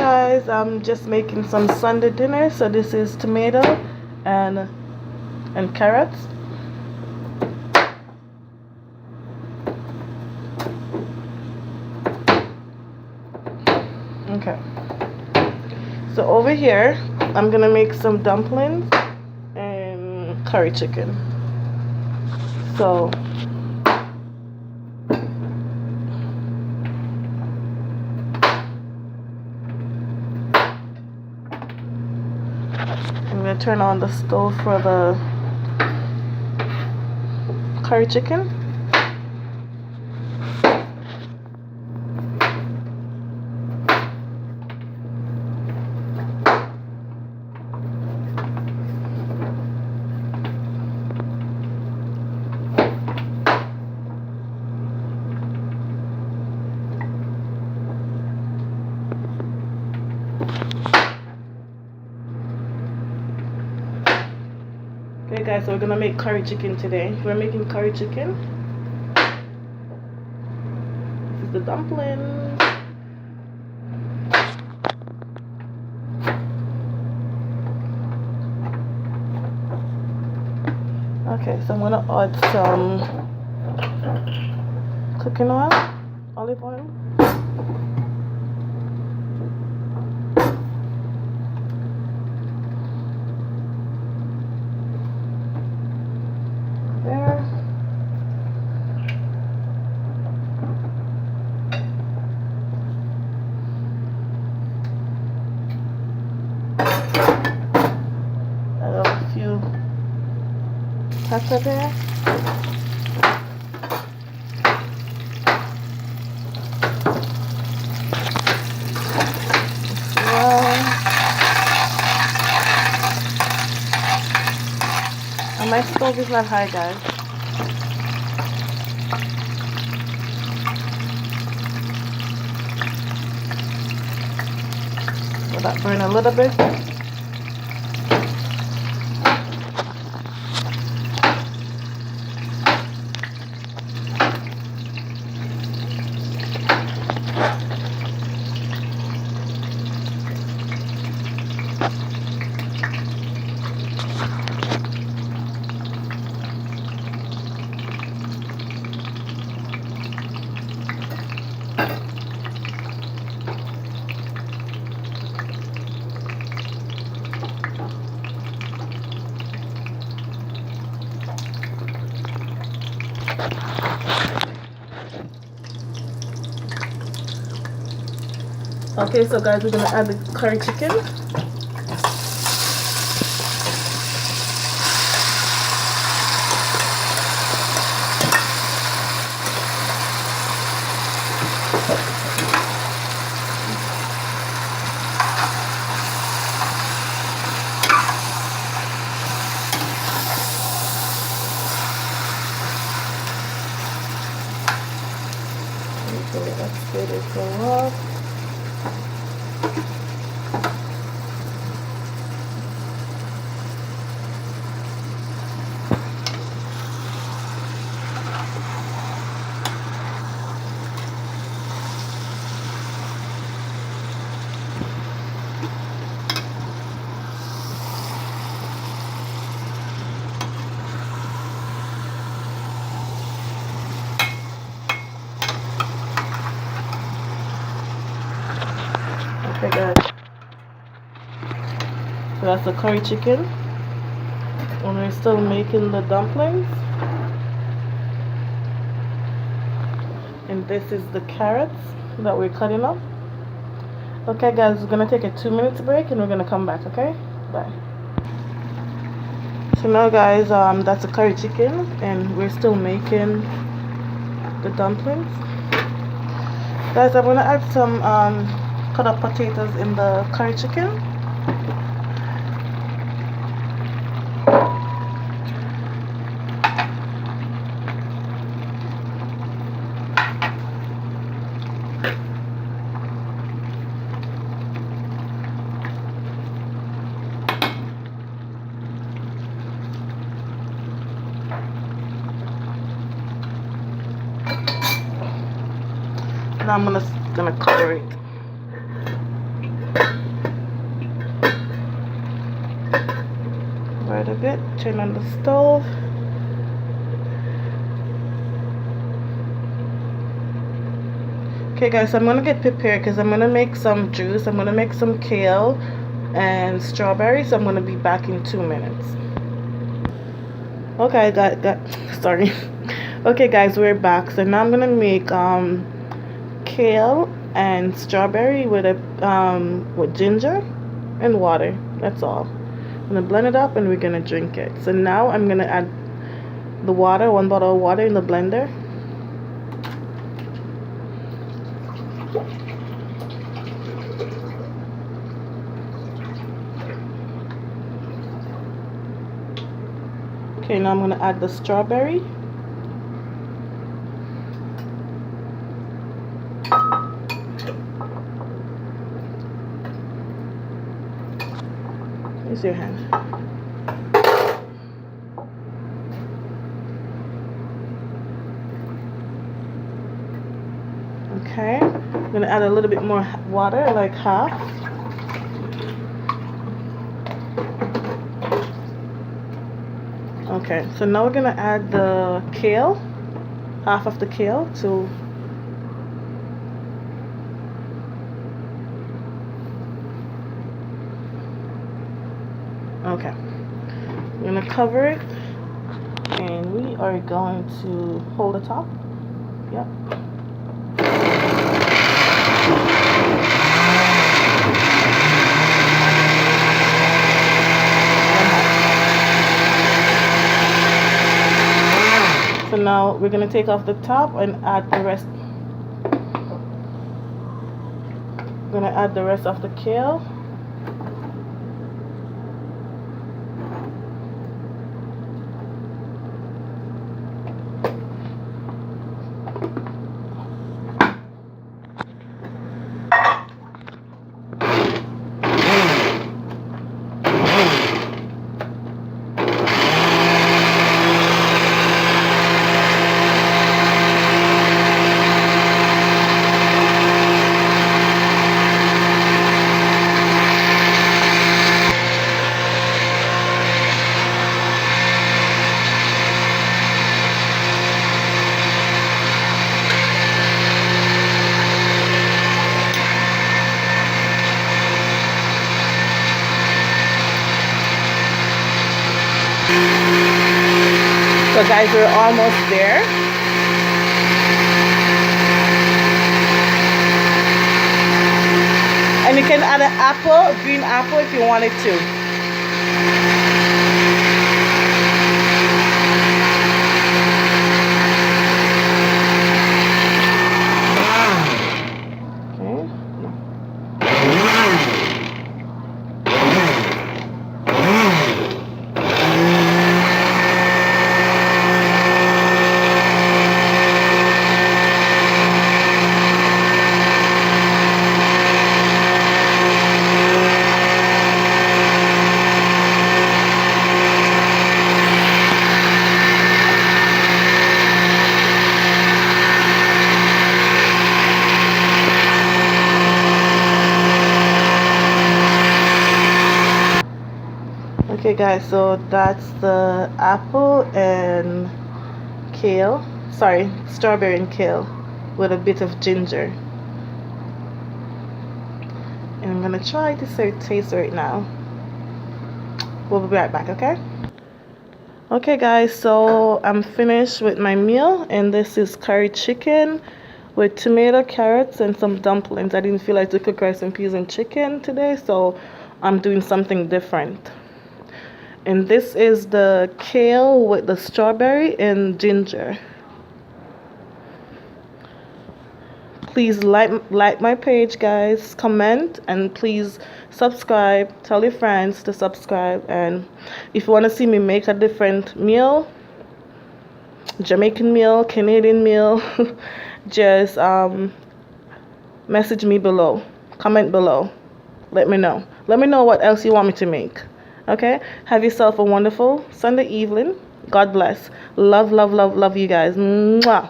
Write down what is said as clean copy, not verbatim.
guys, I'm just making some Sunday dinner. So this is tomato and carrots. Okay. So over here, I'm gonna make some dumplings and curry chicken. So I'm gonna turn on the stove for the curry chicken. Okay guys, so we're gonna make curry chicken today. We're making curry chicken. This is the dumpling. Okay, so I'm gonna add some cooking oil, olive oil. Pepper there. Well, and my stove is not high, guys. So that burn a little bit. Okay, so guys, we're gonna add the curry chicken. Okay, let's get it go up. Okay guys, so that's the curry chicken, and we're still making the dumplings, and this is the carrots that we're cutting up. Okay guys, we're gonna take a 2 minute break and we're gonna come back. Okay, bye. So now guys, that's the curry chicken and we're still making the dumplings. Guys, I'm gonna add some cut up potatoes in the curry chicken. Now I'm gonna cover it. Right a bit, turn on the stove. Okay guys, so I'm gonna get prepared because I'm gonna make some juice. I'm gonna make some kale and strawberries. So I'm gonna be back in 2 minutes. Okay, sorry. Okay guys, we're back. So now I'm gonna make kale and strawberry with with ginger and water. That's all. I'm gonna blend it up and we're gonna drink it. So now I'm gonna add the water, 1 bottle of water in the blender. Okay, now I'm gonna add the strawberry. Use your hand. Okay, I'm gonna add a little bit more water, like half. Okay, so now we're gonna add the kale, half of the kale to okay. I'm gonna cover it and we are going to hold the top. Yep. So now we're going to take off the top and add the rest. We're going to add the rest of the kale. So guys, we're almost there. And you can add an apple, green apple if you wanted to. Okay guys, so that's the apple and kale, sorry, strawberry and kale with a bit of ginger. And I'm gonna try to taste right now. We'll be right back, okay? Okay guys, so I'm finished with my meal, and this is curry chicken with tomato, carrots, and some dumplings. I didn't feel like to cook rice and peas and chicken today, so I'm doing something different. And this is the kale with the strawberry and ginger. Please like my page, guys, comment, and please subscribe. Tell your friends to subscribe. And if you want to see me make a different meal, Jamaican meal, Canadian meal, just message me below, comment below, let me know what else you want me to make. Okay, have yourself a wonderful Sunday evening. God bless. Love you guys. Mwah.